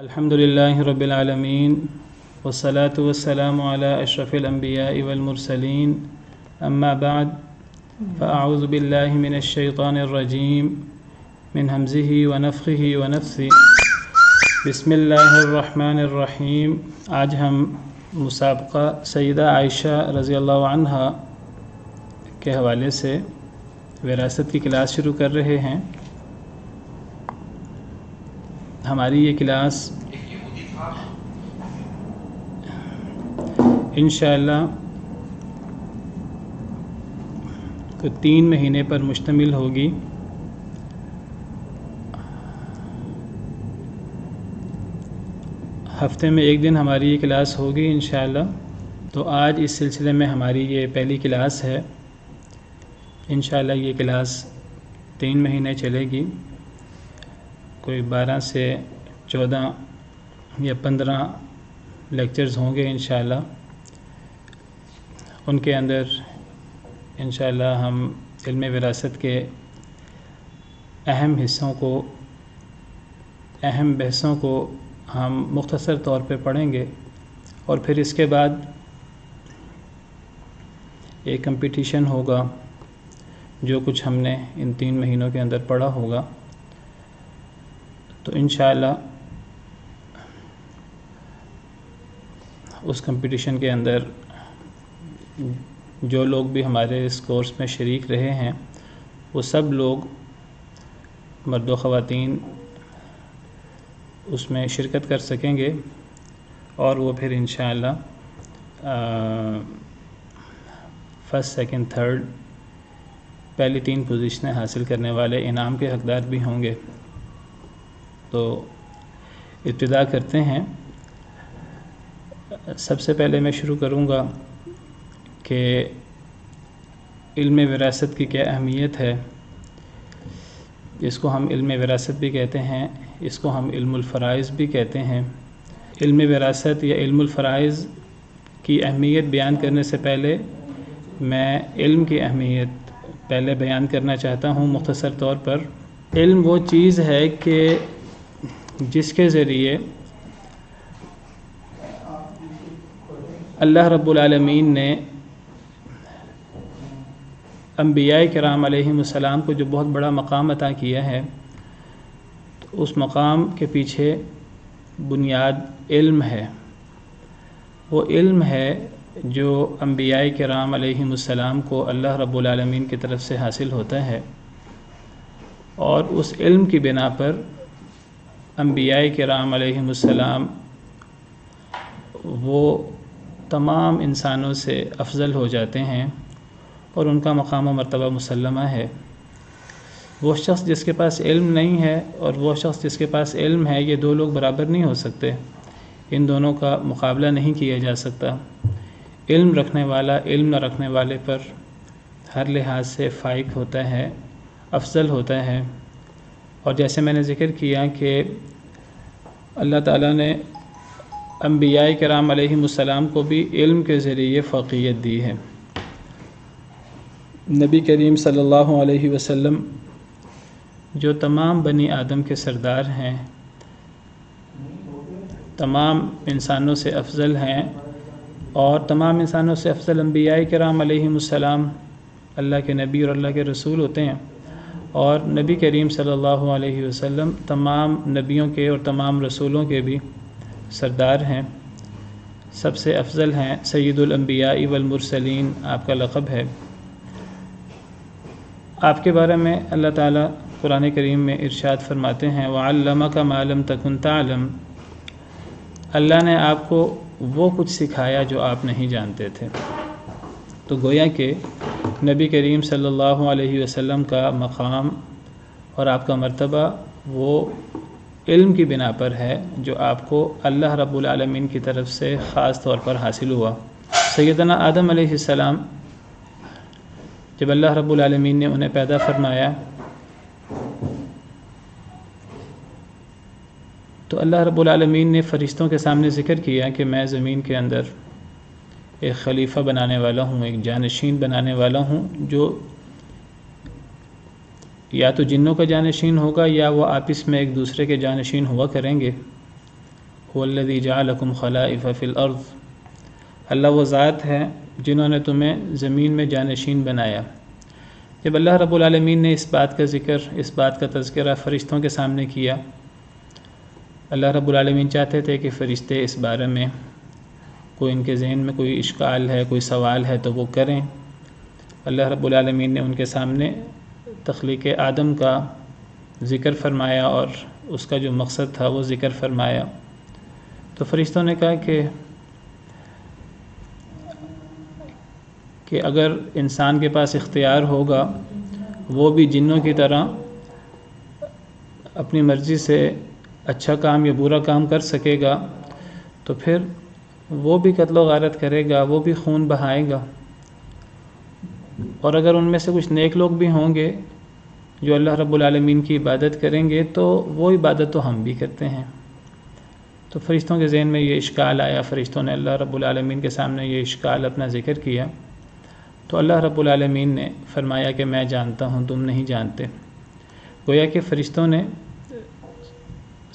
الحمد لله رب العالمين والصلاة والسلام على أشرف الأنبياء والمرسلين أما بعد فأعوذ بالله من الشيطان الرجيم من همزه ونفخه ونفثه بسم الله الرحمن الرحیم۔ آج ہم مسابقہ سیدہ عائشہ رضی اللہ عنہا کے حوالے سے وراثت کی کلاس شروع کر رہے ہیں۔ ہماری یہ کلاس انشاءاللہ 3 مہینے پر مشتمل ہوگی۔ ہفتے میں 1 دن ہماری یہ کلاس ہوگی انشاءاللہ۔ تو آج اس سلسلے میں ہماری یہ پہلی کلاس ہے۔ انشاءاللہ یہ کلاس 3 مہینے چلے گی، کوئی 12 سے 14 یا 15 لیکچرز ہوں گے انشاءاللہ۔ ان کے اندر انشاءاللہ ہم علم وراثت کے اہم حصوں کو، اہم بحثوں کو ہم مختصر طور پہ پڑھیں گے، اور پھر اس کے بعد ایک کمپٹیشن ہوگا جو کچھ ہم نے ان 3 مہینوں کے اندر پڑھا ہوگا۔ تو انشاءاللہ اس کمپٹیشن کے اندر جو لوگ بھی ہمارے اس کورس میں شریک رہے ہیں وہ سب لوگ، مرد و خواتین، اس میں شرکت کر سکیں گے، اور وہ پھر انشاءاللہ فرسٹ، سیکنڈ، تھرڈ، پہلی 3 پوزیشنیں حاصل کرنے والے انعام کے حقدار بھی ہوں گے۔ تو ابتدا کرتے ہیں۔ سب سے پہلے میں شروع کروں گا کہ علم وراثت کی کیا اہمیت ہے۔ اس کو ہم علم وراثت بھی کہتے ہیں، اس کو ہم علم الفرائض بھی کہتے ہیں۔ علم وراثت یا علم الفرائض کی اہمیت بیان کرنے سے پہلے میں علم کی اہمیت پہلے بیان کرنا چاہتا ہوں مختصر طور پر۔ علم وہ چیز ہے کہ جس کے ذریعے اللہ رب العالمین نے انبیاء کرام علیہم السلام کو جو بہت بڑا مقام عطا کیا ہے، تو اس مقام کے پیچھے بنیاد علم ہے۔ وہ علم ہے جو انبیاء کرام علیہم السلام کو اللہ رب العالمین کی طرف سے حاصل ہوتا ہے، اور اس علم کی بنا پر انبیاء کرام علیہم السلام وہ تمام انسانوں سے افضل ہو جاتے ہیں، اور ان کا مقام و مرتبہ مسلمہ ہے۔ وہ شخص جس کے پاس علم نہیں ہے اور وہ شخص جس کے پاس علم ہے، یہ 2 لوگ برابر نہیں ہو سکتے، ان دونوں کا مقابلہ نہیں کیا جا سکتا۔ علم رکھنے والا علم نہ رکھنے والے پر ہر لحاظ سے فائق ہوتا ہے، افضل ہوتا ہے۔ اور جیسے میں نے ذکر کیا کہ اللہ تعالیٰ نے انبیاء کرام علیہم السلام کو بھی علم کے ذریعے فوقیت دی ہے۔ نبی کریم صلی اللہ علیہ وسلم جو تمام بنی آدم کے سردار ہیں، تمام انسانوں سے افضل ہیں، اور تمام انسانوں سے افضل انبیاء کرام علیہم السلام اللہ کے نبی اور اللہ کے رسول ہوتے ہیں، اور نبی کریم صلی اللہ علیہ وسلم تمام نبیوں کے اور تمام رسولوں کے بھی سردار ہیں، سب سے افضل ہیں، سید الانبیاء والمرسلین آپ کا لقب ہے۔ آپ کے بارے میں اللہ تعالیٰ قرآن کریم میں ارشاد فرماتے ہیں وَعَلَّمَكَ مَا لَمْ تَكُنْ تَعْلَمْ۔ اللہ نے آپ کو وہ کچھ سکھایا جو آپ نہیں جانتے تھے۔ تو گویا کہ نبی کریم صلی اللہ علیہ وسلم کا مقام اور آپ کا مرتبہ وہ علم کی بنا پر ہے جو آپ کو اللہ رب العالمین کی طرف سے خاص طور پر حاصل ہوا۔ سیدنا آدم علیہ السلام جب اللہ رب العالمین نے انہیں پیدا فرمایا تو اللہ رب العالمین نے فرشتوں کے سامنے ذکر کیا کہ میں زمین کے اندر ایک خلیفہ بنانے والا ہوں، ایک جانشین بنانے والا ہوں، جو یا تو جنوں کا جانشین ہوگا یا وہ آپس میں ایک دوسرے کے جانشین ہوا کریں گے۔ هو الذی جعلکم خلائف فی الارض، اللہ وہ ذات ہے جنہوں نے تمہیں زمین میں جانشین بنایا۔ جب اللہ رب العالمین نے اس بات کا ذکر، اس بات کا تذکرہ فرشتوں کے سامنے کیا، اللہ رب العالمین چاہتے تھے کہ فرشتے اس بارے میں کوئی ان کے ذہن میں کوئی اشکال ہے، کوئی سوال ہے تو وہ کریں۔ اللہ رب العالمین نے ان کے سامنے تخلیق آدم کا ذکر فرمایا اور اس کا جو مقصد تھا وہ ذکر فرمایا۔ تو فرشتوں نے کہا کہ اگر انسان کے پاس اختیار ہوگا، وہ بھی جنوں کی طرح اپنی مرضی سے اچھا کام یا برا کام کر سکے گا، تو پھر وہ بھی قتل و غارت کرے گا، وہ بھی خون بہائے گا۔ اور اگر ان میں سے کچھ نیک لوگ بھی ہوں گے جو اللہ رب العالمین کی عبادت کریں گے، تو وہ عبادت تو ہم بھی کرتے ہیں۔ تو فرشتوں کے ذہن میں یہ اشکال آیا، فرشتوں نے اللہ رب العالمین کے سامنے یہ اشکال اپنا ذکر کیا، تو اللہ رب العالمین نے فرمایا کہ میں جانتا ہوں، تم نہیں جانتے۔ گویا کہ فرشتوں نے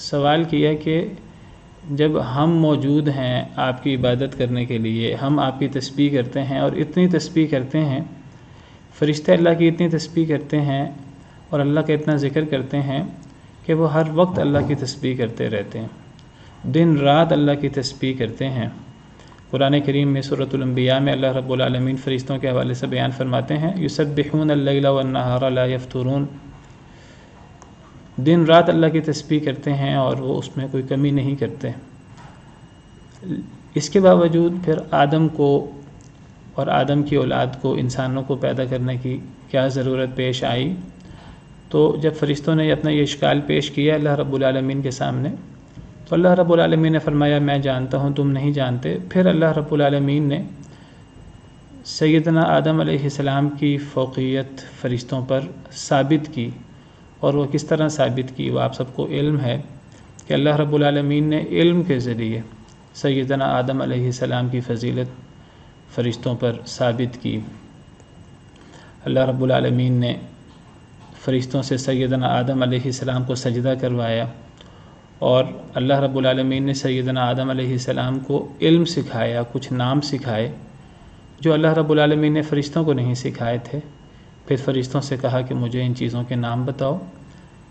سوال کیا کہ جب ہم موجود ہیں آپ کی عبادت کرنے کے لیے، ہم آپ کی تسبیح کرتے ہیں اور اتنی تسبیح کرتے ہیں، فرشتے اللہ کی اتنی تسبیح کرتے ہیں اور اللہ کا اتنا ذکر کرتے ہیں کہ وہ ہر وقت اللہ کی تسبیح کرتے رہتے ہیں، دن رات اللہ کی تسبیح کرتے ہیں۔ قرآن کریم میں سورۃ الانبیاء میں اللہ رب العالمین فرشتوں کے حوالے سے بیان فرماتے ہیں، یسبحون اللیل والنہار لا یفترون، دن رات اللہ کی تسبیح کرتے ہیں اور وہ اس میں کوئی کمی نہیں کرتے۔ اس کے باوجود پھر آدم کو اور آدم کی اولاد کو، انسانوں کو پیدا کرنے کی کیا ضرورت پیش آئی؟ تو جب فرشتوں نے اپنا یہ اشکال پیش کیا اللہ رب العالمین کے سامنے، تو اللہ رب العالمین نے فرمایا میں جانتا ہوں، تم نہیں جانتے۔ پھر اللہ رب العالمین نے سیدنا آدم علیہ السلام کی فوقیت فرشتوں پر ثابت کی، اور وہ کس طرح ثابت کی وہ آپ سب کو علم ہے کہ اللہ رب العالمین نے علم کے ذریعے سیدنا آدم علیہ السلام کی فضیلت فرشتوں پر ثابت کی۔ اللہ رب العالمین نے فرشتوں سے سیدنا آدم علیہ السلام کو سجدہ کروایا، اور اللہ رب العالمین نے سیدنا آدم علیہ السلام کو علم سکھایا، کچھ نام سکھائے جو اللہ رب العالمین نے فرشتوں کو نہیں سکھائے تھے۔ پھر فرشتوں سے کہا کہ مجھے ان چیزوں کے نام بتاؤ،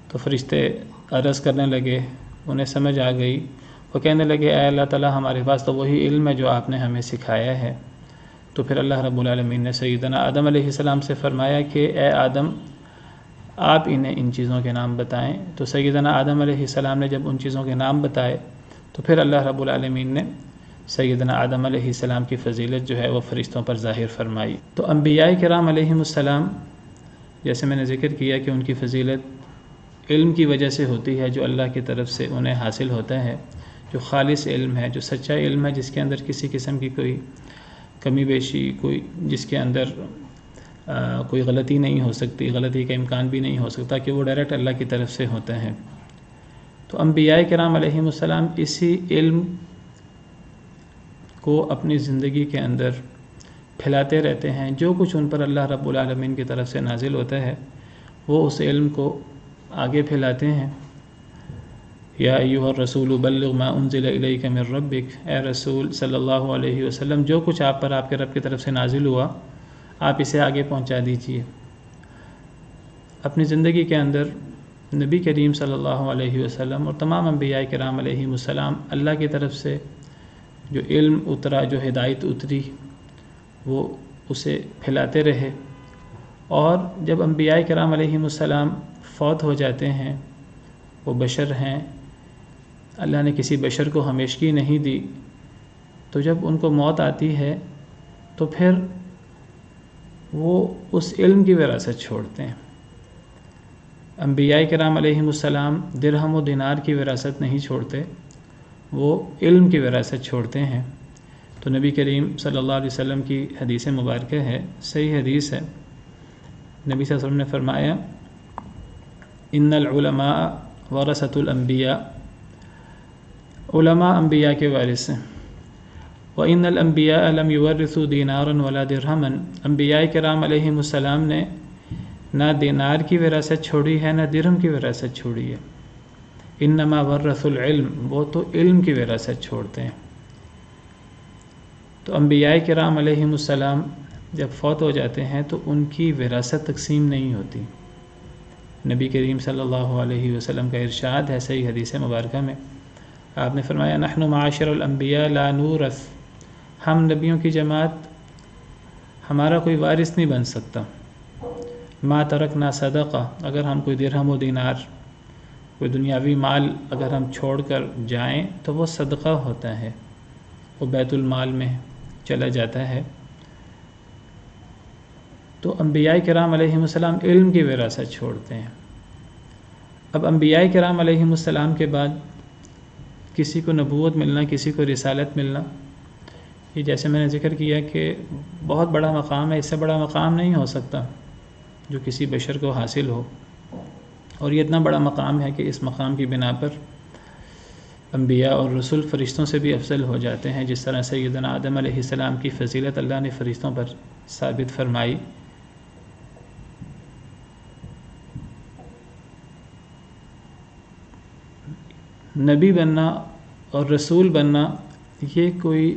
تو فرشتے عرض کرنے لگے، انہیں سمجھ آ گئی، وہ کہنے لگے اے اللہ تعالیٰ ہمارے پاس تو وہی علم ہے جو آپ نے ہمیں سکھایا ہے۔ تو پھر اللہ رب العالمین نے سیدنا آدم علیہ السلام سے فرمایا کہ اے آدم آپ انہیں ان چیزوں کے نام بتائیں۔ تو سیدنا آدم علیہ السلام نے جب ان چیزوں کے نام بتائے، تو پھر اللہ رب العالمین نے سیدنا آدم علیہ السلام کی فضیلت جو ہے وہ فرشتوں پر ظاہر فرمائی۔ تو انبیاء کرام علیہم السلام، جیسے میں نے ذکر کیا کہ ان کی فضیلت علم کی وجہ سے ہوتی ہے جو اللہ کی طرف سے انہیں حاصل ہوتا ہے، جو خالص علم ہے، جو سچا علم ہے، جس کے اندر کسی قسم کی کوئی کمی بیشی، جس کے اندر کوئی غلطی نہیں ہو سکتی، غلطی کا امکان بھی نہیں ہو سکتا، کہ وہ ڈائریکٹ اللہ کی طرف سے ہوتا ہے۔ تو انبیاء کرام علیہم السلام اسی علم کو اپنی زندگی کے اندر پھیلاتے رہتے ہیں، جو کچھ ان پر اللہ رب العالمین کی طرف سے نازل ہوتا ہے وہ اس علم کو آگے پھیلاتے ہیں۔ یا ایھا الرسول بلغ ما انزل الیک من ربک، اے رسول صلی اللہ علیہ وسلم جو کچھ آپ پر آپ کے رب کی طرف سے نازل ہوا آپ اسے آگے پہنچا دیجیے۔ اپنی زندگی کے اندر نبی کریم صلی اللہ علیہ وسلم اور تمام انبیاء کرام علیہم السلام اللہ کی طرف سے جو علم اترا، جو ہدایت اتری، وہ اسے پھیلاتے رہے۔ اور جب انبیاء کرام علیہم السلام فوت ہو جاتے ہیں، وہ بشر ہیں، اللہ نے کسی بشر کو ہمیشگی نہیں دی، تو جب ان کو موت آتی ہے تو پھر وہ اس علم کی وراثت چھوڑتے ہیں۔ انبیاء کرام علیہم السلام درہم و دینار کی وراثت نہیں چھوڑتے، وہ علم کی وراثت چھوڑتے ہیں۔ تو نبی کریم صلی اللہ علیہ وسلم کی حدیث مبارکہ ہے، صحیح حدیث ہے، نبی صلی اللہ علیہ وسلم نے فرمایا ان العلماء ورثۃ الانبیاء، علماء انبیاء کے وارث ہیں۔ وَإِنَّ الْأَنْبِيَاءَ لَمْ يُوَرِّثُوا دِينَارًا وَلَا دِرْهَمًا، انبیاء کرام علیہم السلام نے نہ دینار کی وراثت چھوڑی ہے، نہ درہم کی وراثت چھوڑی ہے۔ انما ورثوا العلم، وہ تو علم کی وراثت چھوڑتے ہیں۔ تو انبیاء کرام علیہم السلام جب فوت ہو جاتے ہیں تو ان کی وراثت تقسیم نہیں ہوتی۔ نبی کریم صلی اللہ علیہ وسلم کا ارشاد ہے صحیح حدیث مبارکہ میں، آپ نے فرمایا نحن معاشر الانبیاء لا نورث، ہم نبیوں کی جماعت ہمارا کوئی وارث نہیں بن سکتا۔ ما ترکنا صدقہ، اگر ہم کوئی درہم و دینار، کوئی دنیاوی مال اگر ہم چھوڑ کر جائیں تو وہ صدقہ ہوتا ہے، وہ بیت المال میں چلا جاتا ہے۔ تو انبیاء کرام علیہم السلام علم کی وراثت چھوڑتے ہیں۔ اب انبیاء کرام علیہم السلام کے بعد کسی کو نبوت ملنا، کسی کو رسالت ملنا، یہ جیسے میں نے ذکر کیا کہ بہت بڑا مقام ہے، اس سے بڑا مقام نہیں ہو سکتا جو کسی بشر کو حاصل ہو، اور یہ اتنا بڑا مقام ہے کہ اس مقام کی بنا پر انبیاء اور رسول فرشتوں سے بھی افضل ہو جاتے ہیں، جس طرح سیدنا آدم علیہ السلام کی فضیلت اللہ نے فرشتوں پر ثابت فرمائی۔ نبی بننا اور رسول بننا یہ کوئی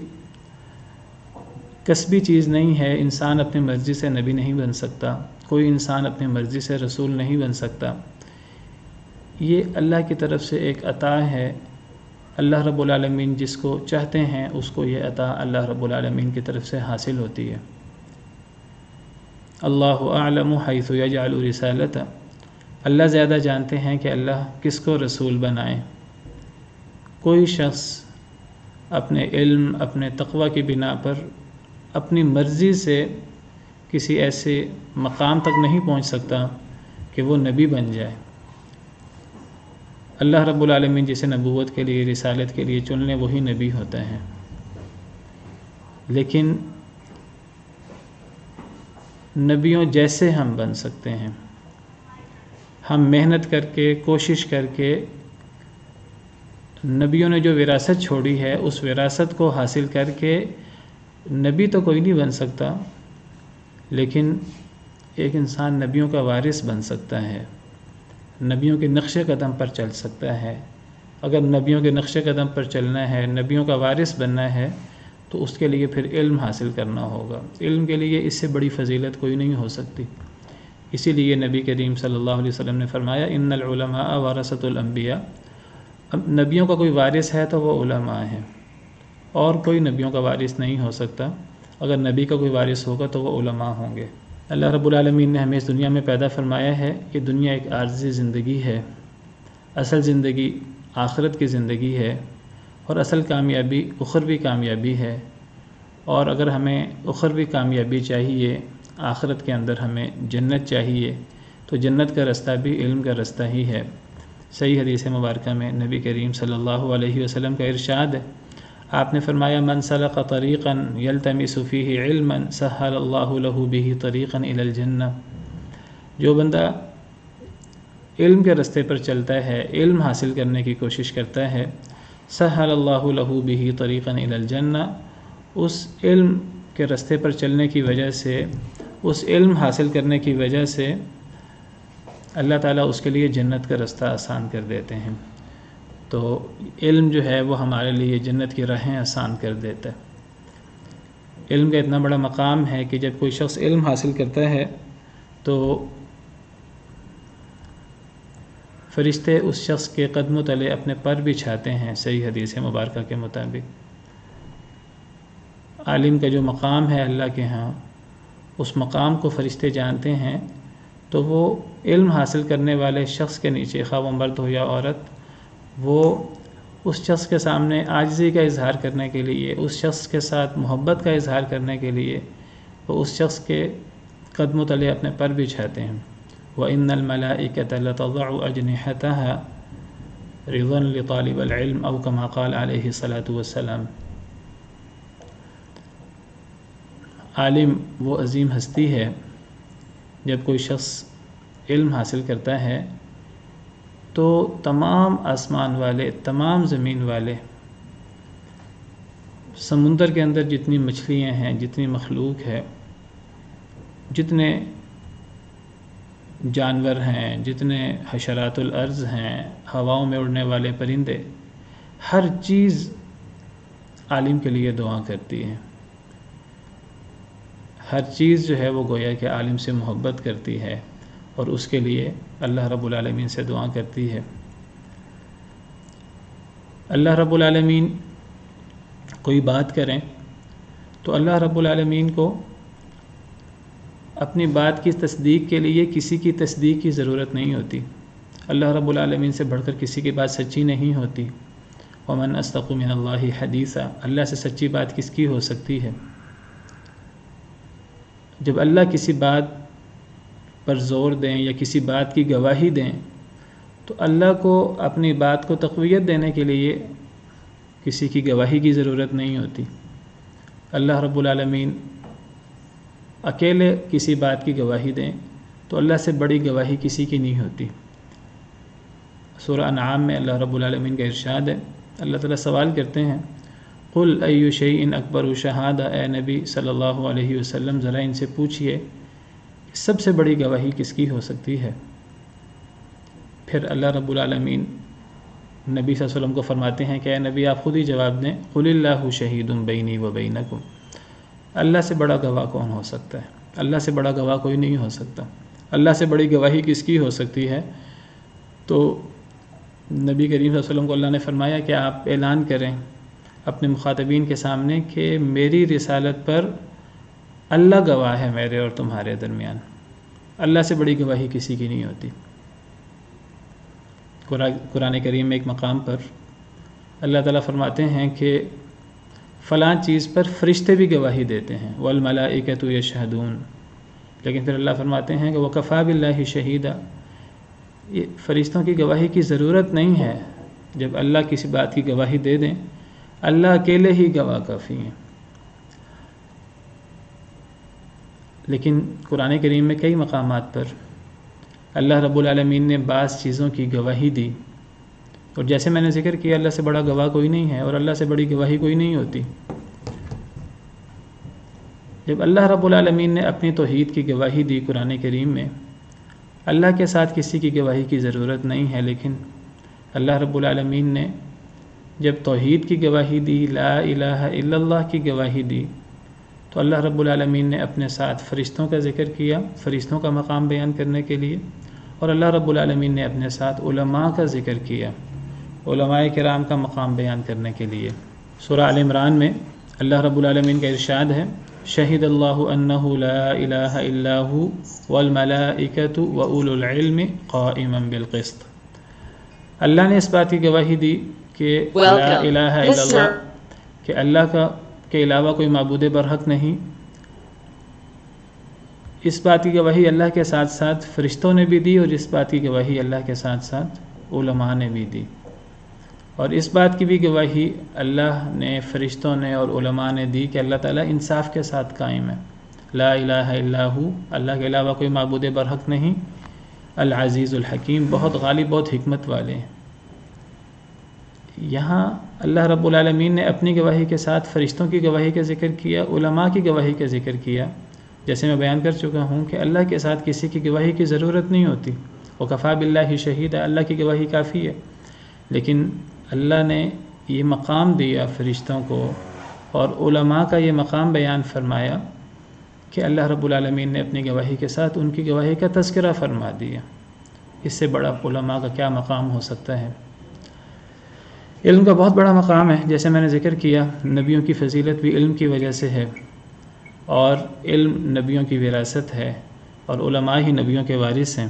کسبی چیز نہیں ہے، انسان اپنی مرضی سے نبی نہیں بن سکتا، کوئی انسان اپنی مرضی سے رسول نہیں بن سکتا، یہ اللہ کی طرف سے ایک عطا ہے۔ اللہ رب العالمین جس کو چاہتے ہیں اس کو یہ عطا اللہ رب العالمین کی طرف سے حاصل ہوتی ہے۔ اللہ اعلم حیث یجعل رسالتہ، اللہ زیادہ جانتے ہیں کہ اللہ کس کو رسول بنائیں۔ کوئی شخص اپنے علم، اپنے تقوی کی بنا پر اپنی مرضی سے کسی ایسے مقام تک نہیں پہنچ سکتا کہ وہ نبی بن جائے۔ اللہ رب العالمین جسے نبوت کے لیے، رسالت کے لیے چن لیں وہی نبی ہوتا ہے۔ لیکن نبیوں جیسے ہم بن سکتے ہیں، ہم محنت کر کے، کوشش کر کے نبیوں نے جو وراثت چھوڑی ہے اس وراثت کو حاصل کر کے نبی تو کوئی نہیں بن سکتا، لیکن ایک انسان نبیوں کا وارث بن سکتا ہے، نبیوں کے نقش قدم پر چل سکتا ہے۔ اگر نبیوں کے نقش قدم پر چلنا ہے، نبیوں کا وارث بننا ہے تو اس کے لیے پھر علم حاصل کرنا ہوگا۔ علم کے لیے اس سے بڑی فضیلت کوئی نہیں ہو سکتی۔ اسی لیے نبی کریم صلی اللہ علیہ وسلم نے فرمایا ان العلماء ورثۃ الانبیاء، اب نبیوں کا کوئی وارث ہے تو وہ علماء ہیں، اور کوئی نبیوں کا وارث نہیں ہو سکتا۔ اگر نبی کا کوئی وارث ہوگا تو وہ علماء ہوں گے۔ اللہ رب العالمین نے ہمیں اس دنیا میں پیدا فرمایا ہے کہ دنیا ایک عارضی زندگی ہے، اصل زندگی آخرت کی زندگی ہے، اور اصل کامیابی اخروی کامیابی ہے۔ اور اگر ہمیں اخروی کامیابی چاہیے، آخرت کے اندر ہمیں جنت چاہیے، تو جنت کا رستہ بھی علم کا رستہ ہی ہے۔ صحیح حدیث مبارکہ میں نبی کریم صلی اللہ علیہ وسلم کا ارشاد ہے، آپ نے فرمایا من سلک طریقا یلتمس فیہ علما سہل اللہ لہ بہ طریقا الی الجنہ، جو بندہ علم کے رستے پر چلتا ہے، علم حاصل کرنے کی کوشش کرتا ہے، سہل اللہ لہ بہ طریقا الی الجنہ، اس علم کے رستے پر چلنے کی وجہ سے، اس علم حاصل کرنے کی وجہ سے اللہ تعالیٰ اس کے لیے جنت کا رستہ آسان کر دیتے ہیں۔ تو علم جو ہے وہ ہمارے لیے جنت کی راہیں آسان کر دیتا ہے۔ علم کا اتنا بڑا مقام ہے کہ جب کوئی شخص علم حاصل کرتا ہے تو فرشتے اس شخص کے قدموں تلے اپنے پر بچھاتے ہیں، صحیح حدیث مبارکہ کے مطابق۔ عالم کا جو مقام ہے اللہ کے ہاں، اس مقام کو فرشتے جانتے ہیں، تو وہ علم حاصل کرنے والے شخص کے نیچے، خواہ وہ مرد ہو یا عورت، وہ اس شخص کے سامنے عاجزی کا اظہار کرنے کے لیے، اس شخص کے ساتھ محبت کا اظہار کرنے کے لیے وہ اس شخص کے قدموں تلے اپنے پر بچھاتے ہیں۔ وَإِنَّ الْمَلَائِكَةَ لَتَضَعُ أَجْنِحَتَهَا رِضًا لِطَالِبِ الْعِلْمِ أَوْ كَمَا قَالَ عَلَيْهِ الصَّلَاةُ وَالسَّلَامُ۔ عالم وہ عظیم ہستی ہے، جب کوئی شخص علم حاصل کرتا ہے تو تمام آسمان والے، تمام زمین والے، سمندر کے اندر جتنی مچھلیاں ہیں، جتنی مخلوق ہے، جتنے جانور ہیں، جتنے حشرات الارض ہیں، ہواؤں میں اڑنے والے پرندے، ہر چیز عالم کے لیے دعا کرتی ہے. ہر چیز جو ہے وہ گویا کہ عالم سے محبت کرتی ہے اور اس کے لیے اللہ رب العالمین سے دعا کرتی ہے. اللہ رب العالمین کوئی بات کریں تو اللہ رب العالمین کو اپنی بات کی تصدیق کے لیے کسی کی تصدیق کی ضرورت نہیں ہوتی. اللہ رب العالمین سے بڑھ کر کسی کی بات سچی نہیں ہوتی. ومن اصدق من اللہ حدیثا، اللہ سے سچی بات کس کی ہو سکتی ہے؟ جب اللہ کسی بات پر زور دیں یا کسی بات کی گواہی دیں تو اللہ کو اپنی بات کو تقویت دینے کے لیے کسی کی گواہی کی ضرورت نہیں ہوتی. اللہ رب العالمین اکیلے کسی بات کی گواہی دیں تو اللہ سے بڑی گواہی کسی کی نہیں ہوتی. سورہ انعام میں اللہ رب العالمین کا ارشاد ہے، اللہ تعالیٰ سوال کرتے ہیں، قل ای شیء اکبر شہادہ، اے نبی صلی اللہ علیہ وسلم ذرا ان سے پوچھئے سب سے بڑی گواہی کس کی ہو سکتی ہے؟ پھر اللہ رب العالمین نبی صلی اللہ علیہ وسلم کو فرماتے ہیں کہ اے نبی آپ خود ہی جواب دیں، قل اللہ شہید بینی و بینکم، اللہ سے بڑا گواہ کون ہو سکتا ہے؟ اللہ سے بڑا گواہ کوئی نہیں ہو سکتا. اللہ سے بڑی گواہی کس کی ہو سکتی ہے؟ تو نبی کریم صلی اللہ علیہ وسلم کو اللہ نے فرمایا کہ آپ اعلان کریں اپنے مخاطبین کے سامنے کہ میری رسالت پر اللہ گواہ ہے میرے اور تمہارے درمیان. اللہ سے بڑی گواہی کسی کی نہیں ہوتی. قرآن کریم میں ایک مقام پر اللہ تعالیٰ فرماتے ہیں کہ فلاں چیز پر فرشتے بھی گواہی دیتے ہیں، والملائکۃ یشہدون، لیکن پھر اللہ فرماتے ہیں کہ وکفیٰ باللہ شہیدا، یہ فرشتوں کی گواہی کی ضرورت نہیں ہے. جب اللہ کسی بات کی گواہی دے دیں اللہ اکیلے ہی گواہ کافی ہیں. لیکن قرآن کریم میں کئی مقامات پر اللہ رب العالمین نے بعض چیزوں کی گواہی دی، اور جیسے میں نے ذکر کیا اللہ سے بڑا گواہ کوئی نہیں ہے اور اللہ سے بڑی گواہی کوئی نہیں ہوتی. جب اللہ رب العالمین نے اپنی توحید کی گواہی دی قرآن کریم میں، اللہ کے ساتھ کسی کی گواہی کی ضرورت نہیں ہے، لیکن اللہ رب العالمین نے جب توحید کی گواہی دی، لا الہ الا اللہ کی گواہی دی، تو اللہ رب العالمین نے اپنے ساتھ فرشتوں کا ذکر کیا فرشتوں کا مقام بیان کرنے کے لیے، اور اللہ رب العالمین نے اپنے ساتھ علماء کا ذکر کیا علماء کرام کا مقام بیان کرنے کے لیے. سورہ آل عمران میں اللہ رب العالمین کا ارشاد ہے، شہد اللہ انہ لا الہ الا ہو والملائکۃ واولو العلم قائما بالقسط. اللہ نے اس بات کی گواہی دی کہ لا الہ الا اللہ، کہ اللہ کے علاوہ کوئی معبود برحق نہیں. اس بات کی گواہی اللہ کے ساتھ ساتھ فرشتوں نے بھی دی، اور اس بات کی گواہی اللہ کے ساتھ ساتھ علماء نے بھی دی. اور اس بات کی بھی گواہی اللہ نے، فرشتوں نے اور علماء نے دی کہ اللہ تعالیٰ انصاف کے ساتھ قائم ہے. لا الہ الا ہو، اللہ کے علاوہ کوئی معبود برحق نہیں. العزیز الحکیم، بہت غالب بہت حکمت والے ہیں. یہاں اللہ رب العالمین نے اپنی گواہی کے ساتھ فرشتوں کی گواہی کا ذکر کیا، علماء کی گواہی کا ذکر کیا. جیسے میں بیان کر چکا ہوں کہ اللہ کے ساتھ کسی کی گواہی کی ضرورت نہیں ہوتی. وکفیٰ باللہ شہیدا، اللہ کی گواہی کافی ہے. لیکن اللہ نے یہ مقام دیا فرشتوں کو اور علماء کا یہ مقام بیان فرمایا کہ اللہ رب العالمین نے اپنی گواہی کے ساتھ ان کی گواہی کا تذکرہ فرما دیا. اس سے بڑا علماء کا کیا مقام ہو سکتا ہے؟ علم کا بہت بڑا مقام ہے. جیسے میں نے ذکر کیا نبیوں کی فضیلت بھی علم کی وجہ سے ہے، اور علم نبیوں کی وراثت ہے، اور علماء ہی نبیوں کے وارث ہیں.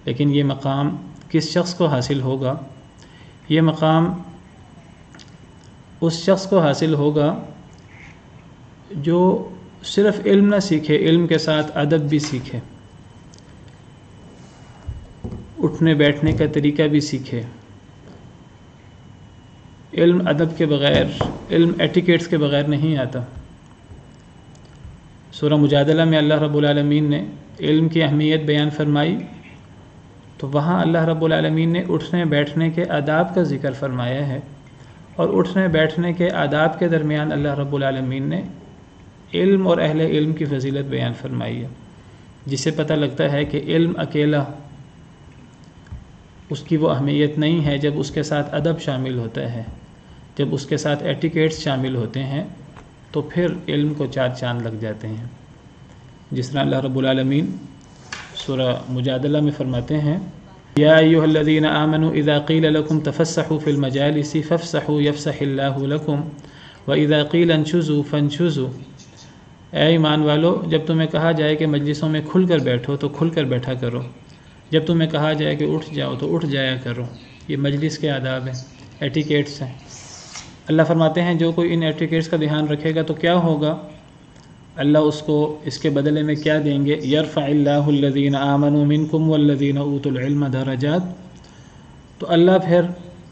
لیکن یہ مقام کس شخص کو حاصل ہوگا؟ یہ مقام اس شخص کو حاصل ہوگا جو صرف علم نہ سیکھے، علم کے ساتھ ادب بھی سیکھے، اٹھنے بیٹھنے کا طریقہ بھی سیکھے. علم ادب کے بغیر، علم ایٹیکیٹس کے بغیر نہیں آتا. سورہ مجادلہ میں اللہ رب العالمین نے علم کی اہمیت بیان فرمائی، تو وہاں اللہ رب العالمین نے اٹھنے بیٹھنے کے آداب کا ذکر فرمایا ہے، اور اٹھنے بیٹھنے کے آداب کے درمیان اللہ رب العالمین نے علم اور اہل علم کی فضیلت بیان فرمائی ہے. جسے پتہ لگتا ہے کہ علم اکیلا اس کی وہ اہمیت نہیں ہے جب اس کے ساتھ ادب شامل ہوتا ہے، جب اس کے ساتھ ایٹیکیٹس شامل ہوتے ہیں تو پھر علم کو چار چاند لگ جاتے ہیں۔ جس طرح اللہ رب العالمین سورہ مجادلہ میں فرماتے ہیں یا ایھا الذین آمنوا اذا قیل لکم تفسحوا فی المجالس فافسحوا یفسح اللہ لکم واذا قیل انشزوا فانشزوا، اے ایمان والو جب تمہیں کہا جائے کہ مجلسوں میں کھل کر بیٹھو تو کھل کر بیٹھا کرو، جب تمہیں کہا جائے کہ اٹھ جاؤ تو اٹھ جایا کرو۔ یہ مجلس کے آداب ہیں، ایٹیکیٹس ہیں۔ اللہ فرماتے ہیں جو کوئی ان ایٹیکیٹس کا دھیان رکھے گا تو کیا ہوگا، اللہ اس کو اس کے بدلے میں کیا دیں گے، یرفع اللہ الذین آمنوا منکم والذین اوتوا العلم درجات، تو اللہ پھر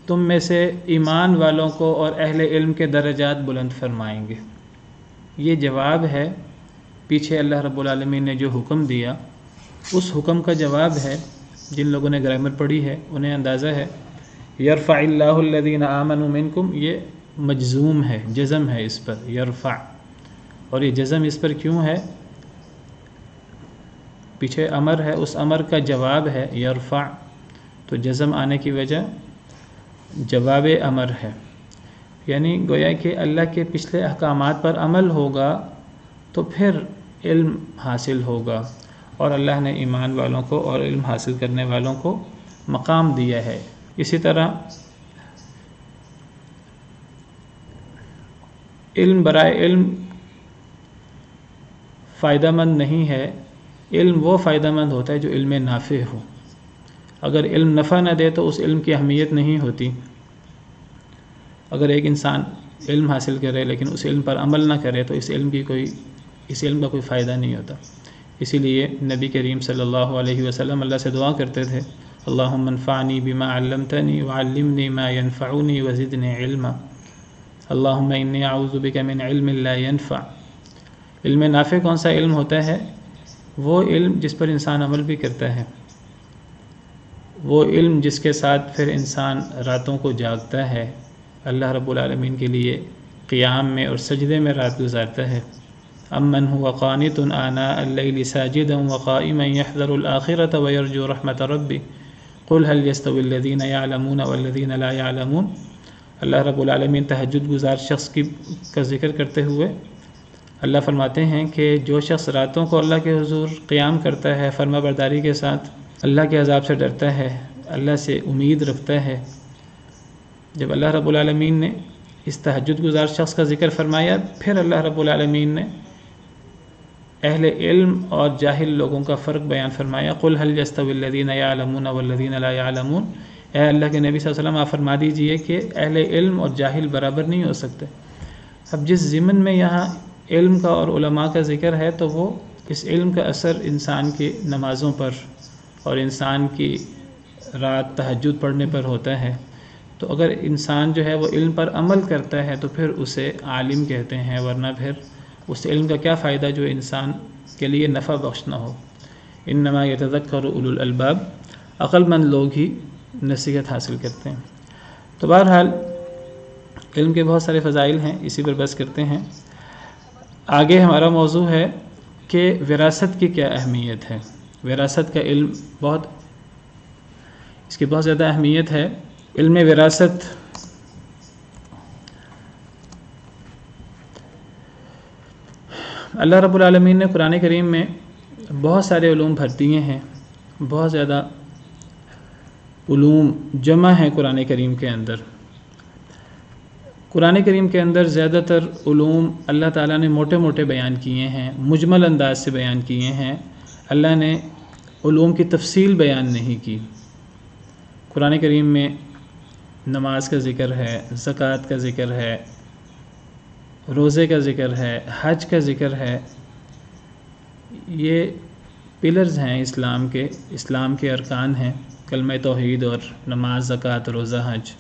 تم میں سے ایمان والوں کو اور اہل علم کے درجات بلند فرمائیں گے۔ یہ جواب ہے پیچھے اللہ رب العالمین نے جو حکم دیا اس حکم کا جواب ہے۔ جن لوگوں نے گرامر پڑھی ہے انہیں اندازہ ہے یرفع اللہ الذین آمنوا منکم یہ مجزوم ہے، جزم ہے اس پر یرفع، اور یہ جزم اس پر کیوں ہے، پیچھے امر ہے، اس امر کا جواب ہے یرفع، تو جزم آنے کی وجہ جواب امر ہے، یعنی گویا کہ اللہ کے پچھلے احکامات پر عمل ہوگا تو پھر علم حاصل ہوگا، اور اللہ نے ایمان والوں کو اور علم حاصل کرنے والوں کو مقام دیا ہے۔ اسی طرح علم برائے علم فائدہ مند نہیں ہے، علم وہ فائدہ مند ہوتا ہے جو علم نافع ہو۔ اگر علم نفع نہ دے تو اس علم کی اہمیت نہیں ہوتی۔ اگر ایک انسان علم حاصل کرے لیکن اس علم پر عمل نہ کرے تو اس علم کا کوئی فائدہ نہیں ہوتا۔ اسی لیے نبی کریم صلی اللہ علیہ وسلم اللہ سے دعا کرتے تھے اللہم انفعنی بما علمتنی وعلمنی ما ینفعنی وزدنی علما، اللہم انی اعوذ بک من علم لا ینفع۔ علم نافع کون سا علم ہوتا ہے؟ وہ علم جس پر انسان عمل بھی کرتا ہے، وہ علم جس کے ساتھ پھر انسان راتوں کو جاگتا ہے، اللہ رب العالمین کے لیے قیام میں اور سجدے میں رات گزارتا ہے۔ امن هو قانت آناء اللیل ساجدا وقائما یحذر الآخرة ویرجو رحمت ربی قل هل يستوی الذین یعلمون والذین لا یعلمون۔ اللہ رب العالمین تہجد گزار شخص کا ذکر کرتے ہوئے اللہ فرماتے ہیں کہ جو شخص راتوں کو اللہ کے حضور قیام کرتا ہے فرما برداری کے ساتھ، اللہ کے عذاب سے ڈرتا ہے، اللہ سے امید رکھتا ہے، جب اللہ رب العالمین نے اس تہجد گزار شخص کا ذکر فرمایا پھر اللہ رب العالمین نے اہل علم اور جاہل لوگوں کا فرق بیان فرمایا قل هل يستوي الذين يعلمون والذين لا يعلمون، اے اللہ کے نبی صلی اللہ علیہ وسلم آپ فرما دیجئے کہ اہل علم اور جاہل برابر نہیں ہو سکتے۔ اب جس ضمن میں یہاں علم کا اور علماء کا ذکر ہے تو وہ اس علم کا اثر انسان کی نمازوں پر اور انسان کی رات تہجد پڑھنے پر ہوتا ہے، تو اگر انسان جو ہے وہ علم پر عمل کرتا ہے تو پھر اسے عالم کہتے ہیں، ورنہ پھر اس علم کا کیا فائدہ جو انسان کے لیے نفع بخش نہ ہو۔ انما یتذکر اولو الالباب، عقل مند لوگ ہی نصیحت حاصل کرتے ہیں۔ تو بہرحال علم کے بہت سارے فضائل ہیں، اسی پر بحث کرتے ہیں۔ آگے ہمارا موضوع ہے کہ وراثت کی کیا اہمیت ہے۔ وراثت کا علم اس کی بہت زیادہ اہمیت ہے۔ علم وراثت اللہ رب العالمین نے قرآن کریم میں بہت سارے علوم بھر دیے ہیں، بہت زیادہ علوم جمع ہیں قرآن کریم کے اندر۔ قرآن کریم کے اندر زیادہ تر علوم اللہ تعالیٰ نے موٹے موٹے بیان کیے ہیں، مجمل انداز سے بیان کیے ہیں، اللہ نے علوم کی تفصیل بیان نہیں کی۔ قرآن کریم میں نماز کا ذکر ہے، زکوٰۃ کا ذکر ہے، روزے کا ذکر ہے، حج کا ذکر ہے، یہ پلرز ہیں اسلام کے ارکان ہیں، کلمہ توحید اور نماز، زکوٰۃ، روزہ، حج۔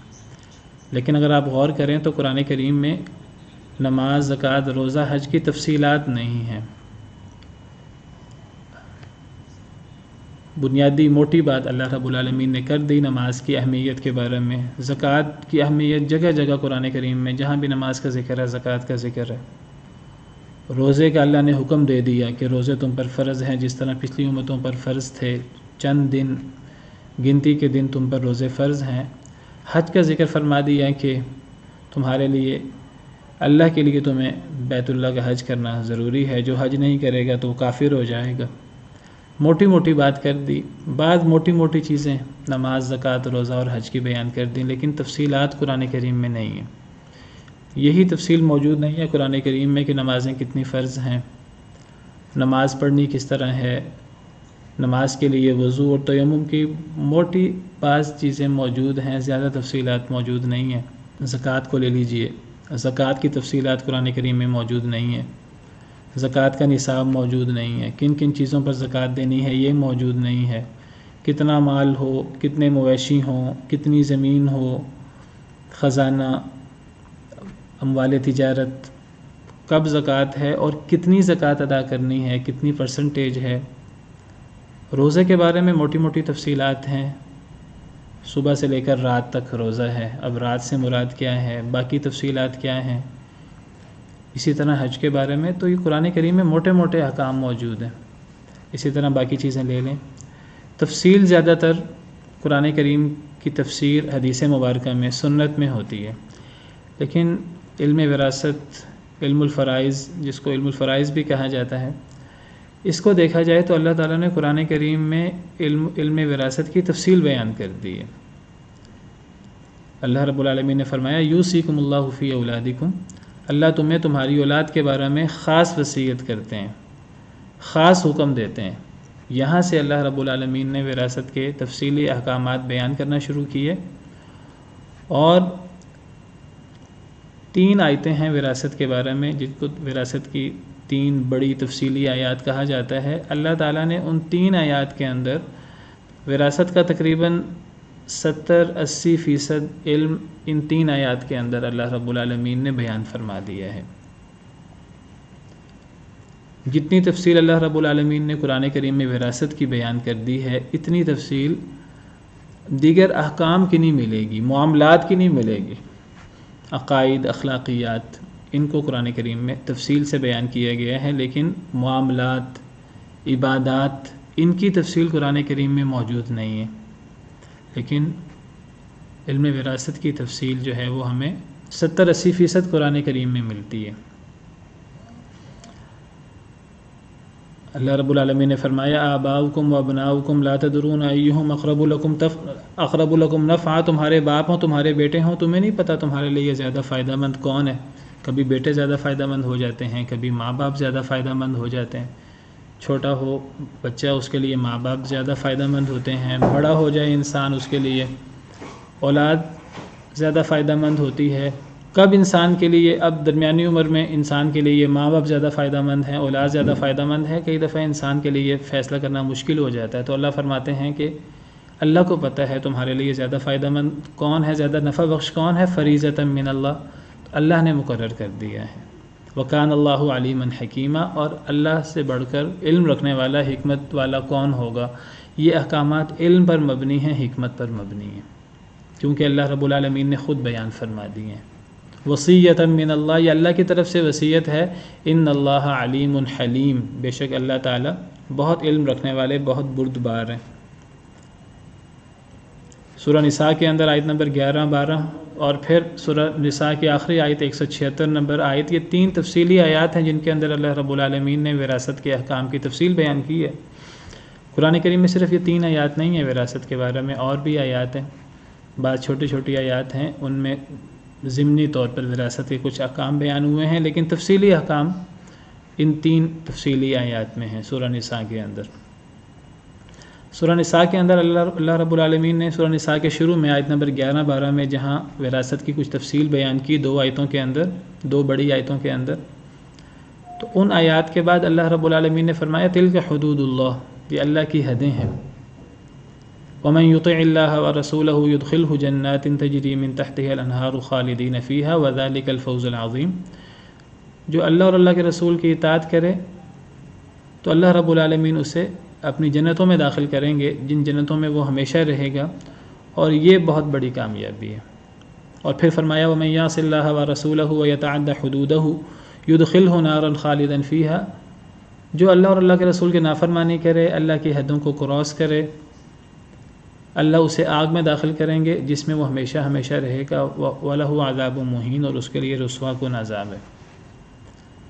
لیکن اگر آپ غور کریں تو قرآن کریم میں نماز، زکوٰۃ، روزہ، حج کی تفصیلات نہیں ہیں۔ بنیادی موٹی بات اللہ رب العالمین نے کر دی نماز کی اہمیت کے بارے میں، زکوٰۃ کی اہمیت جگہ جگہ قرآن کریم میں جہاں بھی نماز کا ذکر ہے، زکوٰۃ کا ذکر ہے۔ روزے کا اللہ نے حکم دے دیا کہ روزے تم پر فرض ہیں، جس طرح پچھلی امتوں پر فرض تھے، چند دن گنتی کے دن تم پر روزے فرض ہیں۔ حج کا ذکر فرما دیا کہ تمہارے لیے اللہ کے لیے تمہیں بیت اللہ کا حج کرنا ضروری ہے، جو حج نہیں کرے گا تو وہ کافر ہو جائے گا۔ موٹی موٹی بات کر دی، بعض موٹی موٹی چیزیں نماز، زکوٰۃ، روزہ اور حج کی بیان کر دیں، لیکن تفصیلات قرآن کریم میں نہیں ہیں۔ یہی تفصیل موجود نہیں ہے قرآن کریم میں کہ نمازیں کتنی فرض ہیں، نماز پڑھنی کس طرح ہے، نماز کے لیے وضو اور تیمم کی موٹی بعض چیزیں موجود ہیں، زیادہ تفصیلات موجود نہیں ہیں۔ زکوٰۃ کو لے لیجئے، زکوٰۃ کی تفصیلات قرآن کریم میں موجود نہیں ہیں، زکوٰۃ کا نصاب موجود نہیں ہے، کن کن چیزوں پر زکوٰۃ دینی ہے یہ موجود نہیں ہے، کتنا مال ہو، کتنے مویشی ہوں، کتنی زمین ہو، خزانہ، اموال تجارت، کب زکوٰۃ ہے اور کتنی زکوٰۃ ادا کرنی ہے، کتنی پرسنٹیج ہے۔ روزے کے بارے میں موٹی موٹی تفصیلات ہیں، صبح سے لے کر رات تک روزہ ہے، اب رات سے مراد کیا ہے، باقی تفصیلات کیا ہیں۔ اسی طرح حج کے بارے میں تو یہ قرآن کریم میں موٹے موٹے احکام موجود ہیں، اسی طرح باقی چیزیں لے لیں۔ تفصیل زیادہ تر قرآن کریم کی تفسیر حدیث مبارکہ میں، سنت میں ہوتی ہے، لیکن علم وراثت، علم الفرائض، جس کو علم الفرائض بھی کہا جاتا ہے، اس کو دیکھا جائے تو اللہ تعالیٰ نے قرآن کریم میں علم وراثت کی تفصیل بیان کر دی ہے۔ اللہ رب العالمین نے فرمایا یوصیکم اللہ فی اولادکم، اللہ تمہیں تمہاری اولاد کے بارے میں خاص وصیت کرتے ہیں، خاص حکم دیتے ہیں۔ یہاں سے اللہ رب العالمین نے وراثت کے تفصیلی احکامات بیان کرنا شروع کیے، اور 3 آیتیں ہیں وراثت کے بارے میں، جن کو وراثت کی 3 بڑی تفصیلی آیات کہا جاتا ہے۔ اللہ تعالیٰ نے ان 3 آیات کے اندر وراثت کا تقریباً 70-80% علم ان 3 آیات کے اندر اللہ رب العالمین نے بیان فرما دیا ہے۔ جتنی تفصیل اللہ رب العالمین نے قرآن کریم میں وراثت کی بیان کر دی ہے، اتنی تفصیل دیگر احکام کی نہیں ملے گی، معاملات کی نہیں ملے گی۔ عقائد، اخلاقیات، ان کو قرآن کریم میں تفصیل سے بیان کیا گیا ہے، لیکن معاملات، عبادات، ان کی تفصیل قرآن کریم میں موجود نہیں ہے۔ لیکن علم وراثت کی تفصیل جو ہے وہ ہمیں 70-80% قرآن کریم میں ملتی ہے۔ اللہ رب العالمین نے فرمایا آباؤکم و ابناؤکم لا تدرون ایہم اقرب لکم نفعا، تمہارے باپ ہوں، تمہارے بیٹے ہوں، تمہیں نہیں پتہ تمہارے لیے زیادہ فائدہ مند کون ہے۔ کبھی بیٹے زیادہ فائدہ مند ہو جاتے ہیں، کبھی ماں باپ زیادہ فائدہ مند ہو جاتے ہیں۔ چھوٹا ہو بچہ، اس کے لیے ماں باپ زیادہ فائدہ مند ہوتے ہیں، بڑا ہو جائے انسان، اس کے لیے اولاد زیادہ فائدہ مند ہوتی ہے۔ کب انسان کے لیے، اب درمیانی عمر میں انسان کے لیے ماں باپ زیادہ فائدہ مند ہیں، اولاد زیادہ فائدہ مند ہے، کئی دفعہ انسان کے لیے فیصلہ کرنا مشکل ہو جاتا ہے۔ تو اللہ فرماتے ہیں کہ اللہ کو پتہ ہے تمہارے لیے زیادہ فائدہ مند کون ہے، زیادہ نفع بخش کون ہے، فریضۃ من اللہ، اللہ نے مقرر کر دیا ہے۔ وکان اللہ علیما حکیما، اور اللہ سے بڑھ کر علم رکھنے والا، حکمت والا کون ہوگا۔ یہ احکامات علم پر مبنی ہیں، حکمت پر مبنی ہیں، کیونکہ اللہ رب العالمین نے خود بیان فرما دی ہیں۔ وصیۃ من اللہ، یہ اللہ کی طرف سے وصیت ہے۔ ان اللہ علیم حلیم، بے شک اللہ تعالیٰ بہت علم رکھنے والے، بہت بردبار ہیں۔ سورہ نساء کے اندر آیت نمبر 11، 12 اور پھر سورہ نساء کی آخری آیت 176 نمبر آیت، یہ 3 تفصیلی آیات ہیں جن کے اندر اللہ رب العالمین نے وراثت کے احکام کی تفصیل بیان کی ہے۔ قرآن کریم میں صرف یہ 3 آیات نہیں ہیں وراثت کے بارے میں، اور بھی آیات ہیں، بعض چھوٹی چھوٹی آیات ہیں، ان میں ضمنی طور پر وراثت کے کچھ احکام بیان ہوئے ہیں، لیکن تفصیلی احکام ان 3 تفصیلی آیات میں ہیں سورہ نساء کے اندر۔ سورہ نساء کے اندر اللہ رب العالمین نے سورہ نساء کے شروع میں آیت نمبر 11، 12 میں جہاں وراثت کی کچھ تفصیل بیان کی 2 آیتوں کے اندر، 2 بڑی آیتوں کے اندر، تو ان آیات کے بعد اللہ رب العالمین نے فرمایا تلک حدود اللہ، یہ اللہ کی حدیں ہیں۔ ومن يطع الله ورسوله يدخله جنات تجري من تحتها الانهار خالدين فيها وذلك الفوز العظيم، جو اللہ اور اللہ کے رسول کی اطاعت کرے تو اللہ رب العالمین اسے اپنی جنتوں میں داخل کریں گے، جن جنتوں میں وہ ہمیشہ رہے گا، اور یہ بہت بڑی کامیابی ہے۔ اور پھر فرمایا ومن يعص الله ورسوله ويتعد حدوده یدخلہ نارا خالدا فیہا، جو اللہ اور اللہ کے رسول کی نافرمانی کرے، اللہ کی حدوں کو کراس کرے، اللہ اسے آگ میں داخل کریں گے جس میں وہ ہمیشہ ہمیشہ رہے گا، وَلَهُ عَذَابٌ مُهِينٌ، اور اس کے لیے رسوا کن عذاب ہے۔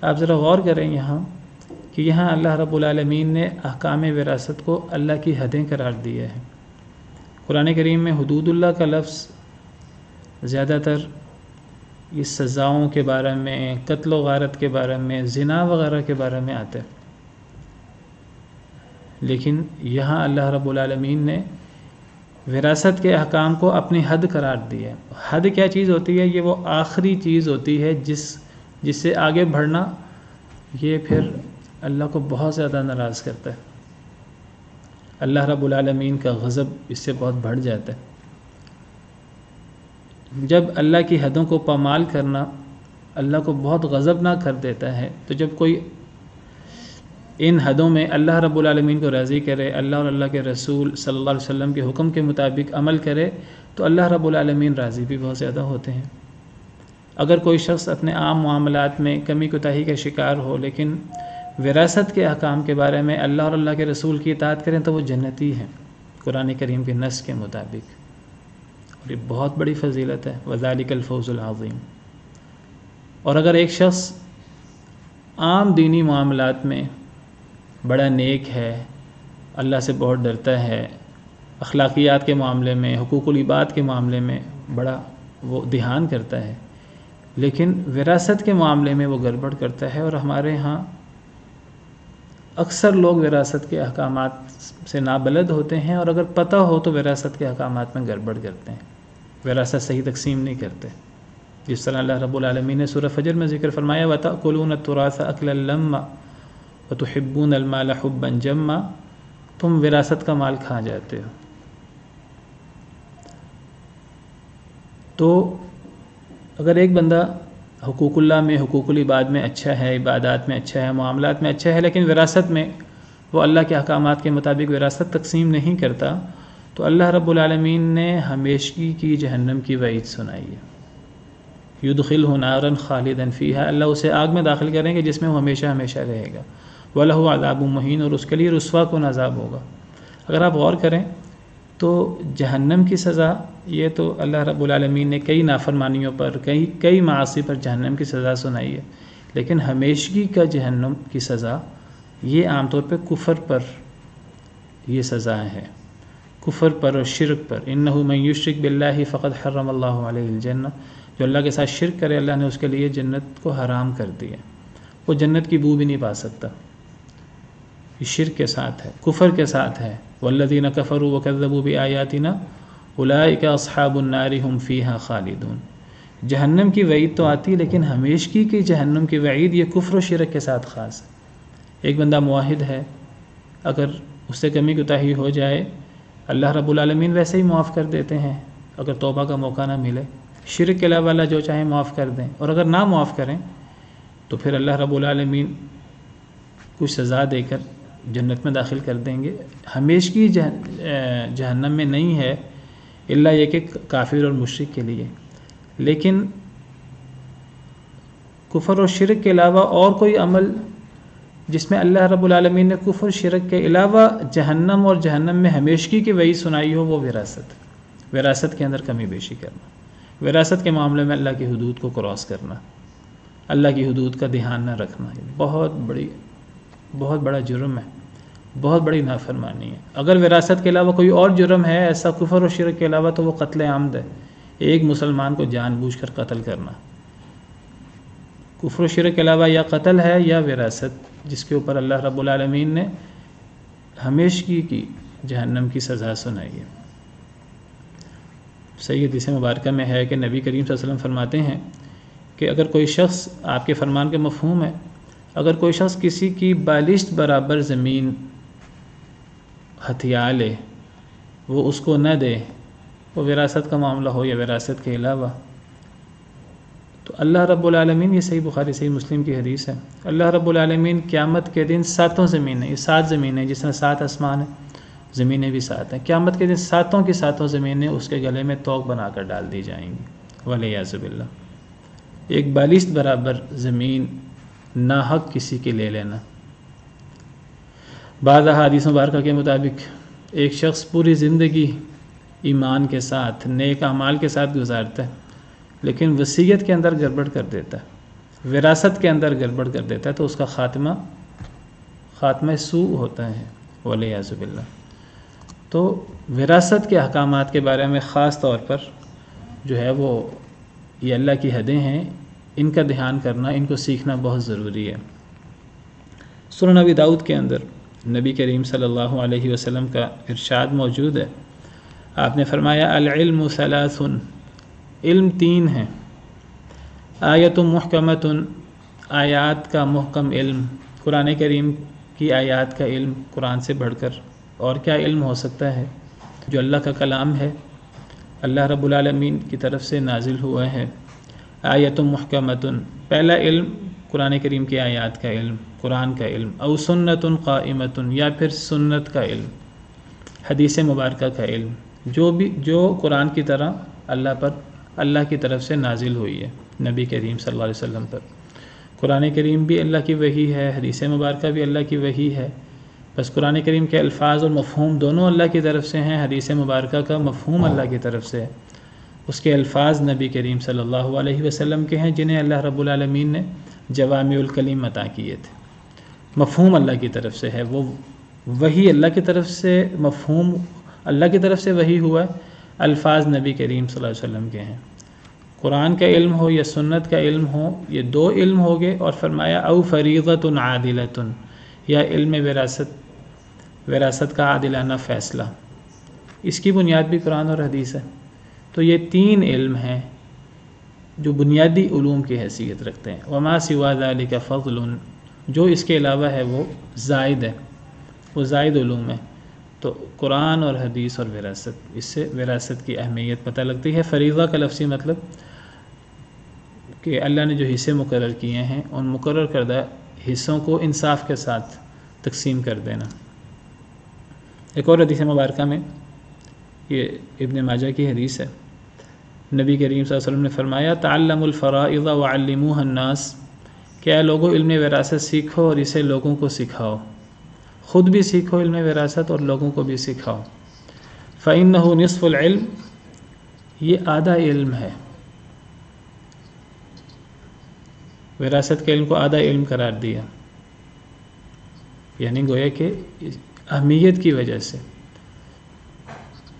آپ ذرا غور کریں یہاں کہ یہاں اللہ رب العالمین نے احکام وراثت کو اللہ کی حدیں قرار دیا ہے۔ قرآن کریم میں حدود اللہ کا لفظ زیادہ تر یہ سزاؤں کے بارے میں، قتل و غارت کے بارے میں، زنا وغیرہ کے بارے میں آتا ہے، لیکن یہاں اللہ رب العالمین نے وراثت کے احکام کو اپنی حد قرار دیا ہے۔ حد کیا چیز ہوتی ہے؟ یہ وہ آخری چیز ہوتی ہے جس سے آگے بڑھنا یہ پھر اللہ کو بہت زیادہ ناراض کرتا ہے۔ اللہ رب العالمین کا غضب اس سے بہت بڑھ جاتا ہے۔ جب اللہ کی حدوں کو پامال کرنا اللہ کو بہت غضبناک کر دیتا ہے، تو جب کوئی ان حدوں میں اللہ رب العالمین کو راضی کرے، اللہ اور اللہ کے رسول صلی اللہ علیہ وسلم کے حکم کے مطابق عمل کرے، تو اللہ رب العالمین راضی بھی بہت زیادہ ہوتے ہیں۔ اگر کوئی شخص اپنے عام معاملات میں کمی کوتاہی کا شکار ہو، لیکن وراثت کے احکام کے بارے میں اللہ اور اللہ کے رسول کی اطاعت کریں، تو وہ جنتی ہیں قرآن کریم کے نص کے مطابق، اور یہ بہت بڑی فضیلت ہے، وذالک الفوز العظیم۔ اور اگر ایک شخص عام دینی معاملات میں بڑا نیک ہے، اللہ سے بہت ڈرتا ہے، اخلاقیات کے معاملے میں، حقوق العباد کے معاملے میں بڑا وہ دھیان کرتا ہے، لیکن وراثت کے معاملے میں وہ گڑبڑ کرتا ہے، اور ہمارے ہاں اکثر لوگ وراثت کے احکامات سے نابلد ہوتے ہیں، اور اگر پتہ ہو تو وراثت کے احکامات میں گڑبڑ کرتے ہیں، وراثت صحیح تقسیم نہیں کرتے، جس طرح اللہ رب العالمین نے سورہ فجر میں ذکر فرمایا وَتَأْكُلُونَ التُّرَاثَ أَكْلًا لَمًّا وَتُحِبُّونَ الْمَالَ حُبًّا جَمًّا، تم وراثت کا مال کھا جاتے ہو۔ تو اگر ایک بندہ حقوق اللہ میں، حقوق العباد میں اچھا ہے، عبادات میں اچھا ہے، معاملات میں اچھا ہے، لیکن وراثت میں وہ اللہ کے احکامات کے مطابق وراثت تقسیم نہیں کرتا، تو اللہ رب العالمین نے ہمیشگی کی جہنم کی وعید سنائی ہے۔ یدخلہ نارا خالدا فیہا، اللہ اسے آگ میں داخل کریں گے جس میں وہ ہمیشہ ہمیشہ رہے گا، وَلَهُ عَذَابٌ مُهِينٌ، اور اس کے لیے رسوا کن عذاب ہوگا۔ اگر آپ غور کریں تو جہنم کی سزا یہ تو اللہ رب العالمین نے کئی نافرمانیوں پر، کئی معاصی پر جہنم کی سزا سنائی ہے، لیکن ہمیشگی کا جہنم کی سزا یہ عام طور پہ کفر پر یہ سزا ہے، کفر پر اور شرک پر۔ اِنَّهُ مَن يُشْرِكْ بِاللَّهِ فَقَدْ حَرَّمَ اللَّهُ عَلَيْهِ الْجَنَّةَ، جو اللہ کے ساتھ شرک کرے اللہ نے اس کے لیے جنت کو حرام کر دیا، وہ جنت کی بو بھی نہیں پا سکتا۔ یہ شرک کے ساتھ ہے، کفر کے ساتھ ہے۔ وَالَّذِينَ كَفَرُوا وَكَذَّبُوا بِآيَاتِنَا أُولَٰئِكَ أَصْحَابُ النَّارِ هُمْ فِيهَا خَالِدُونَ۔ جہنم کی وعید تو آتی، لیکن ہمیشگی کی جہنم کی وعید یہ کفر و شرک کے ساتھ خاص ہے۔ ایک بندہ موحد ہے، اگر اس سے کمی کوتاہی ہو جائے اللہ رب العالمین ویسے ہی معاف کر دیتے ہیں اگر توبہ کا موقع نہ ملے، شرک کے علاوہ اللہ جو چاہیں معاف کر دیں، اور اگر نہ معاف کریں تو پھر اللہ رب العالمین کچھ سزا دے کر جنت میں داخل کر دیں گے۔ ہمیشگی جہنم میں نہیں ہے الا یہ کہ کافر اور مشرک کے لیے، لیکن کفر اور شرک کے علاوہ اور کوئی عمل جس میں اللہ رب العالمین نے کفر شرک کے علاوہ جہنم اور جہنم میں ہمیشگی کی وعید سنائی ہو، وہ وراثت کے اندر کمی بیشی کرنا، وراثت کے معاملے میں اللہ کی حدود کو کراس کرنا، اللہ کی حدود کا دھیان نہ رکھنا، بہت بڑا جرم ہے، بہت بڑی نافرمانی ہے۔ اگر وراثت کے علاوہ کوئی اور جرم ہے ایسا کفر و شرک کے علاوہ، تو وہ قتل عمد ہے، ایک مسلمان کو جان بوجھ کر قتل کرنا۔ کفر و شرک کے علاوہ یا قتل ہے یا وراثت، جس کے اوپر اللہ رب العالمین نے ہمیشگی کی جہنم کی سزا سنائی ہے۔ صحیح حدیث مبارکہ میں ہے کہ نبی کریم صلی اللہ علیہ وسلم فرماتے ہیں کہ اگر کوئی شخص، آپ کے فرمان کے مفہوم ہے، اگر کوئی شخص کسی کی بالشت برابر زمین ہتھیا لے، وہ اس کو نہ دے، وہ وراثت کا معاملہ ہو یا وراثت کے علاوہ، تو اللہ رب العالمین، یہ صحیح بخاری صحیح مسلم کی حدیث ہے، اللہ رب العالمین قیامت کے دن ساتوں زمینیں، یہ 7 زمینیں جس طرح 7 آسمان ہیں، زمینیں بھی 7 ہیں، قیامت کے دن ساتوں کی ساتوں زمینیں اس کے گلے میں توق بنا کر ڈال دی جائیں گی، والعیاذ باللہ۔ ایک بالشت برابر زمین ناحق کسی کی لے لینا۔ بعض احادیث مبارکہ کے مطابق ایک شخص پوری زندگی ایمان کے ساتھ نیک اعمال کے ساتھ گزارتا ہے، لیکن وصیت کے اندر گڑبڑ کر دیتا ہے، وراثت کے اندر گڑبڑ کر دیتا ہے، تو اس کا خاتمہ سوء ہوتا ہے والعیاذ باللہ۔ تو وراثت کے احکامات کے بارے میں خاص طور پر جو ہے وہ یہ اللہ کی حدیں ہیں، ان کا دھیان کرنا، ان کو سیکھنا بہت ضروری ہے۔ سنن نبی داؤد کے اندر نبی کریم صلی اللہ علیہ وسلم کا ارشاد موجود ہے۔ آپ نے فرمایا العلم ثلاث، علم 3 ہیں، آیت محکمت، آیات کا محکم علم، قرآن کریم کی آیات کا علم، قرآن سے بڑھ کر اور کیا علم ہو سکتا ہے، جو اللہ کا کلام ہے، اللہ رب العالمین کی طرف سے نازل ہوا ہے۔ آیت محکمت، پہلا علم قرآن کریم کی آیات کا علم، قرآن کا علم، او سنت قائمت، یا پھر سنت کا علم، حدیث مبارکہ کا علم، جو قرآن کی طرح اللہ کی طرف سے نازل ہوئی ہے نبی کریم صلی اللہ علیہ وسلم پر۔ قرآن کریم بھی اللہ کی وحی ہے، حدیث مبارکہ بھی اللہ کی وحی ہے، بس قرآن کریم کے الفاظ اور مفہوم دونوں اللہ کی طرف سے ہیں، حدیث مبارکہ کا مفہوم اللہ کی طرف سے ہے، اس کے الفاظ نبی کریم صلی اللہ علیہ وسلم کے ہیں، جنہیں اللہ رب العالمین نے جوامع الکلم عطا کیے تھے۔ مفہوم اللہ کی طرف سے ہے، وہ وحی اللہ کی طرف سے، مفہوم اللہ کی طرف سے وحی ہوا ہے، الفاظ نبی کریم صلی اللہ علیہ وسلم کے ہیں۔ قرآن کا علم ہو یا سنت کا علم ہو، یہ 2 علم ہو گئے، اور فرمایا او فریضۃ عادلۃ، یا علم وراثت کا عادلانہ فیصلہ، اس کی بنیاد بھی قرآن اور حدیث ہے۔ تو یہ 3 علم ہیں جو بنیادی علوم کی حیثیت رکھتے ہیں۔ وما سوا ذلک فضل، جو اس کے علاوہ ہے وہ زائد ہے، وہ زائد علوم ہے۔ تو قرآن اور حدیث اور وراثت، اس سے وراثت کی اہمیت پتہ لگتی ہے۔ فریضہ کا لفظی مطلب کہ اللہ نے جو حصے مقرر کیے ہیں، ان مقرر کردہ حصوں کو انصاف کے ساتھ تقسیم کر دینا۔ ایک اور حدیث مبارکہ میں، یہ ابن ماجہ کی حدیث ہے، نبی کریم صلی اللہ علیہ وسلم نے فرمایا تعلموا الفرائض وعلموها الناس، کہ اے لوگوں علم وراثت سیکھو اور اسے لوگوں کو سکھاؤ، خود بھی سیکھو علم وراثت اور لوگوں کو بھی سکھاؤ۔ فإنه نصف العلم، یہ آدھا علم ہے، وراثت کے علم کو آدھا علم قرار دیا، یعنی گویا کہ اہمیت کی وجہ سے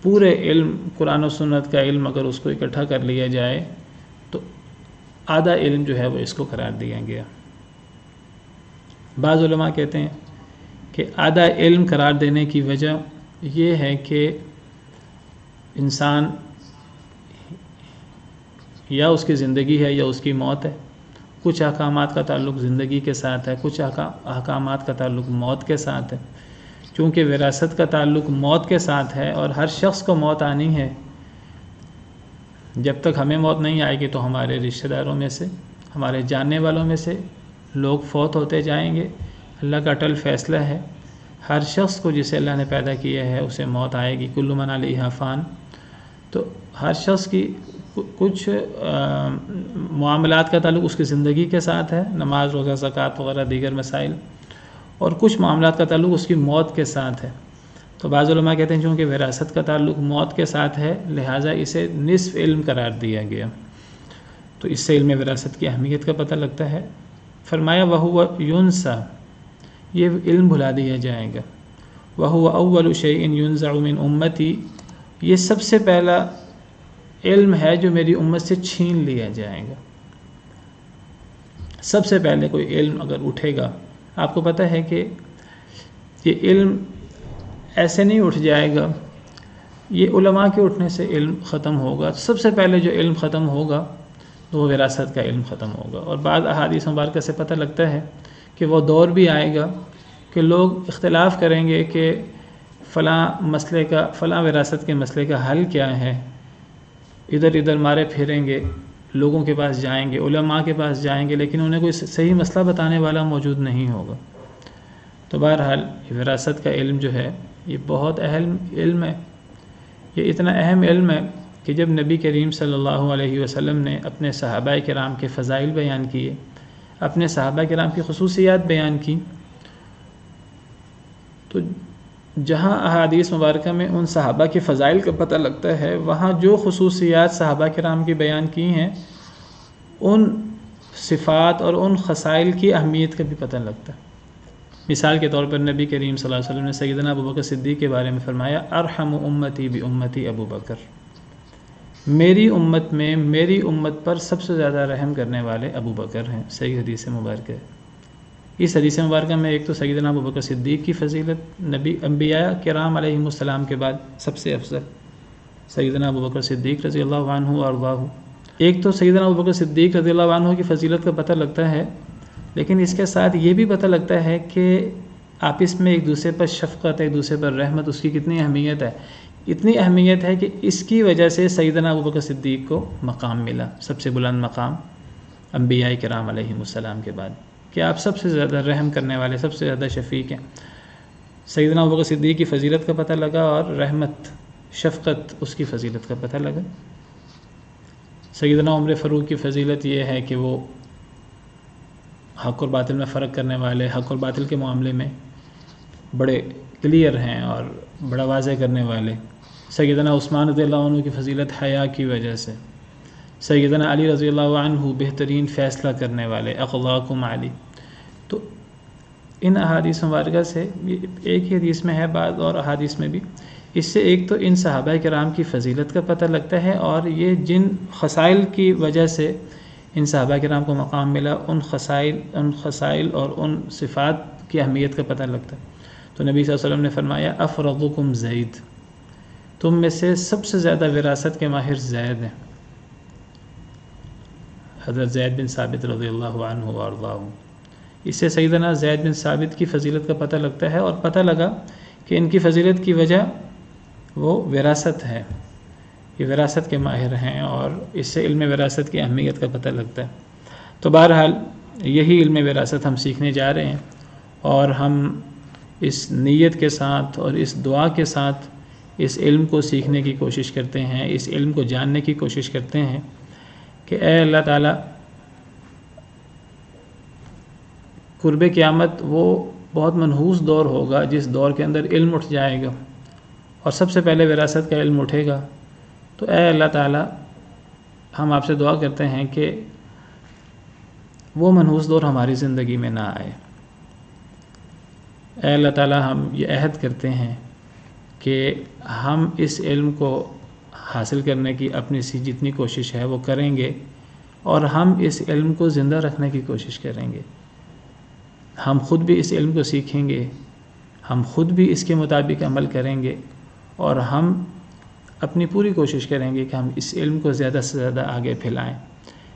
پورے علم قرآن و سنت کا علم اگر اس کو اکٹھا کر لیا جائے تو آدھا علم جو ہے وہ اس کو قرار دیا گیا۔ بعض علماء کہتے ہیں کہ آدھا علم قرار دینے کی وجہ یہ ہے کہ انسان یا اس کی زندگی ہے یا اس کی موت ہے، کچھ احکامات کا تعلق زندگی کے ساتھ ہے، کچھ احکامات کا تعلق موت کے ساتھ ہے۔ چونکہ وراثت کا تعلق موت کے ساتھ ہے اور ہر شخص کو موت آنی ہے، جب تک ہمیں موت نہیں آئے گی تو ہمارے رشتہ داروں میں سے، ہمارے جاننے والوں میں سے لوگ فوت ہوتے جائیں گے۔ اللہ کا اٹل فیصلہ ہے، ہر شخص کو جسے اللہ نے پیدا کیا ہے اسے موت آئے گی، کل من علیہا فان۔ تو ہر شخص کی کچھ معاملات کا تعلق اس کی زندگی کے ساتھ ہے، نماز روزہ زکوٰۃ وغیرہ دیگر مسائل، اور کچھ معاملات کا تعلق اس کی موت کے ساتھ ہے۔ تو بعض علماء کہتے ہیں چونکہ وراثت کا تعلق موت کے ساتھ ہے لہٰذا اسے نصف علم قرار دیا گیا، تو اس سے علم وراثت کی اہمیت کا پتہ لگتا ہے۔ فرمایا وَهُوَ يُنسَى، یہ علم بھلا دیا جائے گا۔ وَهُوَ أَوَّلُ شَيْءٍ يُنزَعُ مِنْ أُمَّتِي، یہ سب سے پہلا علم ہے جو میری امت سے چھین لیا جائے گا۔ سب سے پہلے کوئی علم اگر اٹھے گا، آپ کو پتہ ہے کہ یہ علم ایسے نہیں اٹھ جائے گا، یہ علماء کے اٹھنے سے علم ختم ہوگا۔ سب سے پہلے جو علم ختم ہوگا تو وہ وراثت کا علم ختم ہوگا۔ اور بعض احادیث مبارکہ سے پتہ لگتا ہے کہ وہ دور بھی آئے گا کہ لوگ اختلاف کریں گے کہ فلاں مسئلے کا، فلاں وراثت کے مسئلے کا حل کیا ہے، ادھر ادھر مارے پھریں گے، لوگوں کے پاس جائیں گے، علماء کے پاس جائیں گے، لیکن انہیں کوئی صحیح مسئلہ بتانے والا موجود نہیں ہوگا۔ تو بہرحال وراثت کا علم جو ہے یہ بہت اہم علم ہے، یہ اتنا اہم علم ہے کہ جب نبی کریم صلی اللہ علیہ وسلم نے اپنے صحابہ کرام کے فضائل بیان کیے، اپنے صحابہ کرام کی خصوصیات بیان کی، تو جہاں احادیث مبارکہ میں ان صحابہ کے فضائل کا پتہ لگتا ہے، وہاں جو خصوصیات صحابہ کرام کی بیان کی ہیں ان صفات اور ان خصائل کی اہمیت کا بھی پتہ لگتا ہے۔ مثال کے طور پر نبی کریم صلی اللہ علیہ وسلم نے سیدنا ابو بکر صدیق کے بارے میں فرمایا، ارحم امتی بامتی ابو بکر، میری امت میں میری امت پر سب سے زیادہ رحم کرنے والے ابو بکر ہیں۔ صحیح حدیث مبارکہ ہے۔ اس حدیث مبارکہ میں ایک تو سیدنا ابو بکر صدیق کی فضیلت، نبی انبیاء کرام علیہم السلام کے بعد سب سے افضل سیدنا ابو بکر صدیق رضی اللہ عنہ وارضاہ، ایک تو سیدنا ابو بکر صدیق رضی اللہ عنہ کی فضیلت کا پتہ لگتا ہے، لیکن اس کے ساتھ یہ بھی پتہ لگتا ہے کہ آپس میں ایک دوسرے پر شفقت، ایک دوسرے پر رحمت، اس کی کتنی اہمیت ہے۔ اتنی اہمیت ہے کہ اس کی وجہ سے سیدنا ابو بکر صدیق کو مقام ملا، سب سے بلند مقام انبیاء کرام علیہم السلام کے بعد، کہ آپ سب سے زیادہ رحم کرنے والے، سب سے زیادہ شفیق ہیں۔ سیدنا ابو بکر صدیق کی فضیلت کا پتہ لگا، اور رحمت، شفقت، اس کی فضیلت کا پتہ لگا۔ سیدنا عمر فاروق کی فضیلت یہ ہے کہ وہ حق اور باطل میں فرق کرنے والے، حق اور باطل کے معاملے میں بڑے کلیئر ہیں اور بڑا واضح کرنے والے۔ سیدنا عثمان رضی اللہ عنہ کی فضیلت حیا کی وجہ سے۔ سیدنا علی رضی اللہ عنہ بہترین فیصلہ کرنے والے، اقضاکم علی۔ تو ان احادیث مبارکہ سے، ایک ہی حدیث میں ہے، بعض اور احادیث میں بھی، اس سے ایک تو ان صحابہ کرام کی فضیلت کا پتہ لگتا ہے، اور یہ جن خصائل کی وجہ سے ان صحابہ کرام کو مقام ملا، ان خصائل اور ان صفات کی اہمیت کا پتہ لگتا ہے۔ تو نبی صلی اللہ علیہ وسلم نے فرمایا، افرضکم زید، تم میں سے سب سے زیادہ وراثت کے ماہر زید ہیں، حضرت زید بن ثابت رضی اللہ عنہ وارضاہ۔ اس سے سیدنا زید بن ثابت کی فضیلت کا پتہ لگتا ہے، اور پتہ لگا کہ ان کی فضیلت کی وجہ وہ وراثت ہے، یہ وراثت کے ماہر ہیں، اور اس سے علم وراثت کی اہمیت کا پتہ لگتا ہے۔ تو بہرحال یہی علم وراثت ہم سیکھنے جا رہے ہیں، اور ہم اس نیت کے ساتھ اور اس دعا کے ساتھ اس علم کو سیکھنے کی کوشش کرتے ہیں، اس علم کو جاننے کی کوشش کرتے ہیں کہ اے اللہ تعالیٰ، قرب قیامت وہ بہت منحوس دور ہوگا جس دور کے اندر علم اٹھ جائے گا، اور سب سے پہلے وراثت کا علم اٹھے گا۔ تو اے اللہ تعالیٰ، ہم آپ سے دعا کرتے ہیں کہ وہ منحوس دور ہماری زندگی میں نہ آئے۔ اے اللہ تعالیٰ، ہم یہ عہد کرتے ہیں کہ ہم اس علم کو حاصل کرنے کی اپنی سی جتنی کوشش ہے وہ کریں گے، اور ہم اس علم کو زندہ رکھنے کی کوشش کریں گے۔ ہم خود بھی اس علم کو سیکھیں گے، ہم خود بھی اس کے مطابق عمل کریں گے، اور ہم اپنی پوری کوشش کریں گے کہ ہم اس علم کو زیادہ سے زیادہ آگے پھیلائیں۔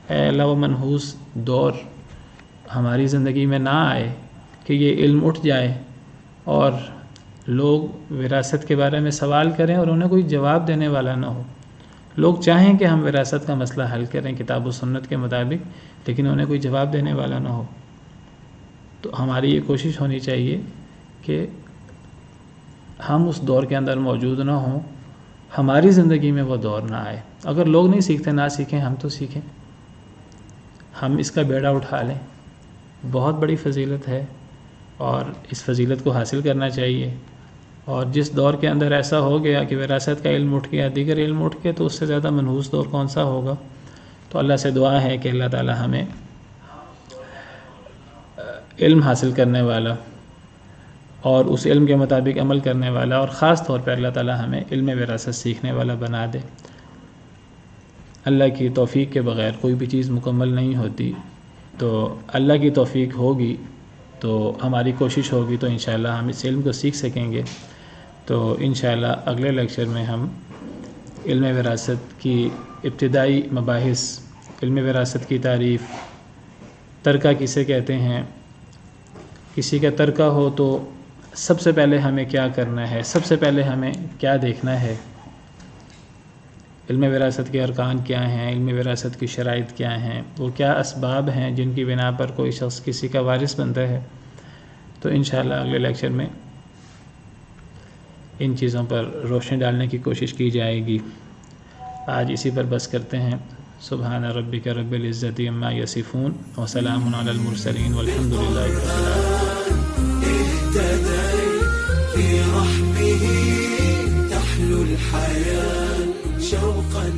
اے اللہ، وہ منحوس دور ہماری زندگی میں نہ آئے کہ یہ علم اٹھ جائے اور لوگ وراثت کے بارے میں سوال کریں اور انہیں کوئی جواب دینے والا نہ ہو۔ لوگ چاہیں کہ ہم وراثت کا مسئلہ حل کریں کتاب و سنت کے مطابق، لیکن انہیں کوئی جواب دینے والا نہ ہو۔ تو ہماری یہ کوشش ہونی چاہیے کہ ہم اس دور کے اندر موجود نہ ہوں، ہماری زندگی میں وہ دور نہ آئے۔ اگر لوگ نہیں سیکھتے، نہ سیکھیں، ہم تو سیکھیں، ہم اس کا بیڑا اٹھا لیں۔ بہت بڑی فضیلت ہے، اور اس فضیلت کو حاصل کرنا چاہیے۔ اور جس دور کے اندر ایسا ہو گیا کہ وراثت کا علم اٹھ گیا، دیگر علم اٹھ گئے، تو اس سے زیادہ منحوس دور کون سا ہوگا۔ تو اللہ سے دعا ہے کہ اللہ تعالی ہمیں علم حاصل کرنے والا اور اس علم کے مطابق عمل کرنے والا، اور خاص طور پہ اللہ تعالی ہمیں علم وراثت سیکھنے والا بنا دے۔ اللہ کی توفیق کے بغیر کوئی بھی چیز مکمل نہیں ہوتی، تو اللہ کی توفیق ہوگی تو ہماری کوشش ہوگی تو انشاءاللہ ہم اس علم کو سیکھ سکیں گے۔ تو انشاءاللہ اگلے لیکچر میں ہم علم وراثت کی ابتدائی مباحث، علم وراثت کی تعریف، ترکہ کسے کہتے ہیں، کسی کا ترکہ ہو تو سب سے پہلے ہمیں کیا کرنا ہے، سب سے پہلے ہمیں کیا دیکھنا ہے، علم وراثت کے ارکان کیا ہیں، علم وراثت کی شرائط کیا ہیں، وہ کیا اسباب ہیں جن کی بنا پر کوئی شخص کسی کا وارث بنتا ہے۔ تو انشاءاللہ اگلے لیکچر میں ان چیزوں پر روشنی ڈالنے کی کوشش کی جائے گی۔ آج اسی پر بس کرتے ہیں۔ سبحان ربک رب العزت عما یصفون وسلام علی المرسلین والحمد للہ رب العالمین. تحلو الحياة شوقا